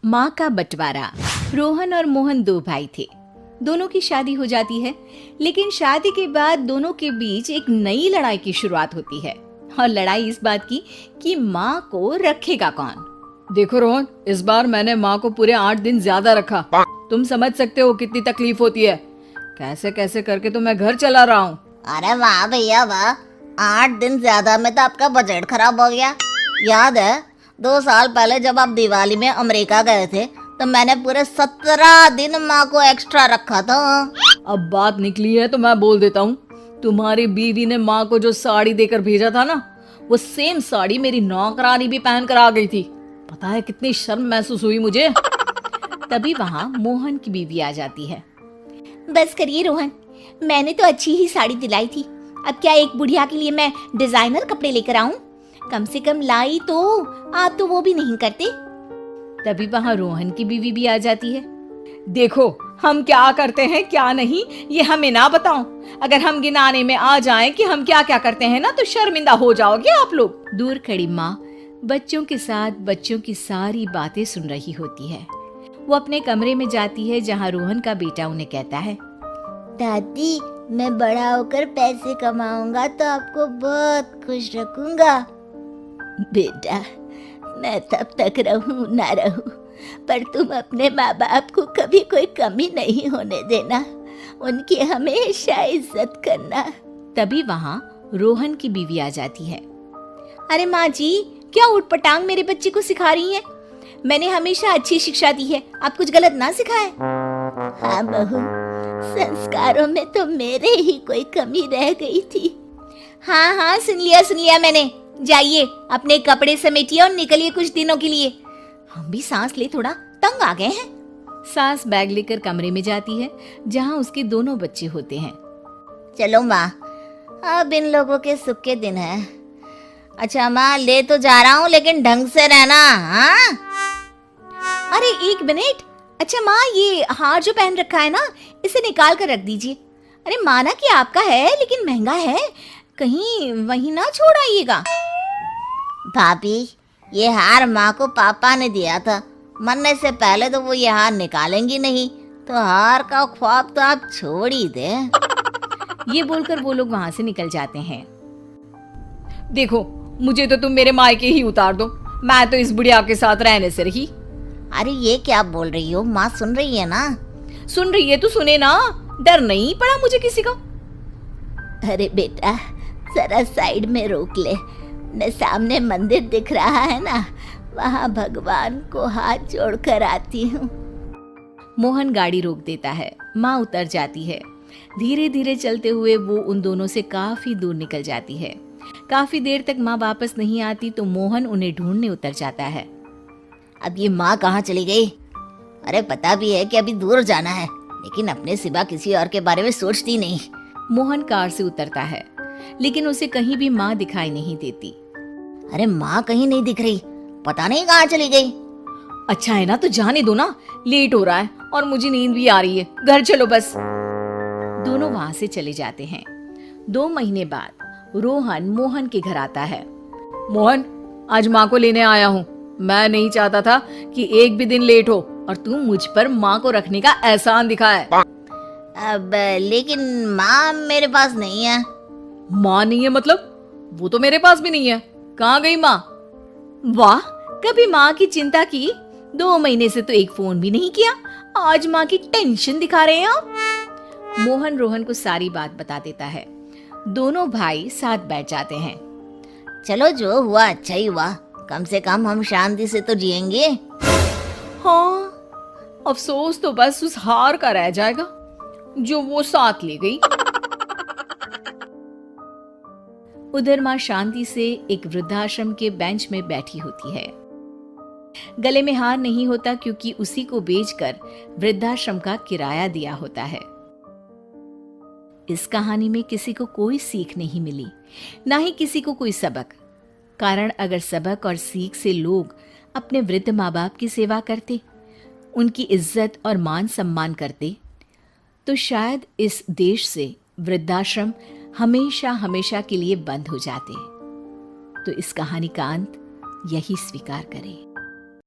माँ का बंटवारा। रोहन और मोहन दो भाई थे। दोनों की शादी हो जाती है, लेकिन शादी के बाद दोनों के बीच एक नई लड़ाई की शुरुआत होती है। और लड़ाई इस बात की कि माँ को रखेगा कौन। देखो रोहन, इस बार मैंने माँ को पूरे 8 दिन ज्यादा रखा। तुम समझ सकते हो कितनी तकलीफ होती है। कैसे कैसे करके तो मैं घर चला रहा हूँ। अरे वाह भैया वाह, 8 दिन ज्यादा में तो आपका बजट खराब हो गया। याद है 2 साल पहले जब आप दिवाली में अमेरिका गए थे तो मैंने पूरे 17 दिन माँ को एक्स्ट्रा रखा था। अब बात निकली है तो मैं बोल देता हूँ, तुम्हारी बीवी ने माँ को जो साड़ी देकर भेजा था ना, वो सेम साड़ी मेरी नौकरानी भी पहन कर आ गई थी। पता है कितनी शर्म महसूस हुई मुझे। तभी वहाँ मोहन की बीवी आ जाती है। बस करिए रोहन, मैंने तो अच्छी ही साड़ी दिलाई थी। अब क्या एक बुढ़िया के लिए मैं डिजाइनर कपड़े लेकर आऊं? कम से कम लाई तो, आप तो वो भी नहीं करते। तभी वहाँ रोहन की बीवी भी आ जाती है। देखो हम क्या करते हैं क्या नहीं, ये हमें ना बताओ। अगर हम गिनाने में आ जाएं कि हम क्या क्या करते हैं ना, तो शर्मिंदा हो जाओगे आप लोग। दूर खड़ी माँ बच्चों के साथ बच्चों की सारी बातें सुन रही होती है। वो अपने कमरे में जाती है जहाँ रोहन का बेटा उन्हें कहता है, दादी मैं बड़ा होकर पैसे कमाऊंगा तो आपको बहुत खुश रखूंगा। बेटा मैं तब तक रहूं ना रहूं, पर तुम अपने माँ बाप को कभी कोई कमी नहीं होने देना, उनकी हमेशा इज्जत करना। तभी वहाँ रोहन की बीवी आ जाती है। अरे माँ जी, क्या उटपटांग मेरे बच्चे को सिखा रही हैं? मैंने हमेशा अच्छी शिक्षा दी है, आप कुछ गलत ना सिखाएं। हाँ बहू, संस्कारों में तो मेरे ही कोई कमी रह गई थी। हाँ हाँ सुन लिया मैंने। जाइए अपने कपड़े समेटिए और निकलिए कुछ दिनों के लिए। हम भी सांस ले, थोड़ा तंग आ गए हैं। सास बैग लेकर कमरे में जाती है जहाँ उसके दोनों बच्चे होते हैं। चलो माँ, अब इन लोगों के सुख के दिन है। अच्छा माँ, ले तो जा रहा हूँ लेकिन ढंग से रहना। हाँ अरे एक मिनट। अच्छा माँ, ये हार जो पहन रखा है ना, इसे निकाल कर रख दीजिए। अरे माना कि आपका है लेकिन महंगा है, कहीं वहीं ना छोड़ आइएगा। भाभी, ये हार माँ को पापा ने दिया था। मरने से पहले तो वो ये हार निकालेंगी नहीं, तो हार का ख्वाब तो आप छोड़ ही दे। ये बोलकर वो लोग वहाँ से निकल जाते हैं। देखो मुझे तो तुम मेरे मायके ही उतार दो, मैं तो इस बुढ़िया के साथ रहने से रही। अरे ये क्या बोल रही हो? माँ सुन रही है ना? सुन रही है तो सुने ना, डर नहीं पड़ा मुझे किसी का। अरे बेटा जरा साइड में रोक ले, मैं सामने मंदिर दिख रहा है ना, वहाँ भगवान को हाथ जोड़कर आती हूँ। मोहन गाड़ी रोक देता है। माँ उतर जाती है। धीरे धीरे चलते हुए वो उन दोनों से काफी दूर निकल जाती है। काफी देर तक माँ वापस नहीं आती तो मोहन उन्हें ढूंढने उतर जाता है। अब ये माँ कहाँ चली गई? अरे पता भी है कि अभी दूर जाना है, लेकिन अपने सिवा किसी और के बारे में सोचती नहीं। मोहन कार से उतरता है, लेकिन उसे कहीं भी माँ दिखाई नहीं देती। अरे माँ कहीं नहीं दिख रही, पता नहीं कहाँ चली गई। अच्छा है ना, तो जाने दो ना, लेट हो रहा है और मुझे नींद भी आ रही है, घर चलो बस। दोनों वहाँ से चले जाते हैं। 2 महीने बाद रोहन मोहन के घर आता है। मोहन, आज माँ को लेने आया हूँ। मैं नहीं चाहता था कि एक भी दिन लेट हो, और तू मुझ पर माँ को रखने का एहसान दिखाए। अब लेकिन माँ मेरे पास नहीं है। माँ नहीं है मतलब? वो तो मेरे पास भी नहीं है। कहाँ गई माँ? वाह, कभी माँ की चिंता की? 2 महीने से तो एक फोन भी नहीं किया, आज माँ की टेंशन दिखा रहे हैं आप। मोहन रोहन को सारी बात बता देता है। दोनों भाई साथ बैठ जाते हैं। चलो जो हुआ अच्छा ही हुआ, कम से कम हम शांति से तो जिएंगे। हाँ, अफसोस तो बस उस हार का रह जाएगा जो वो साथ ले गई। उधर माँ शांति से एक वृद्धाश्रम के बेंच में बैठी होती है। गले में हार नहीं होता क्योंकि उसी को बेचकर वृद्धाश्रम का किराया दिया होता है। इस कहानी में किसी को कोई सीख नहीं मिली, ना ही किसी को कोई सबक। कारण अगर सबक और सीख से लोग अपने वृद्ध माँ बाप की सेवा करते, उनकी इज्जत और मान सम्मान करते, तो शायद इस देश से वृद्धाश्रम हमेशा हमेशा के लिए बंद हो जाते। तो इस कहानी का अंत यही स्वीकार करें।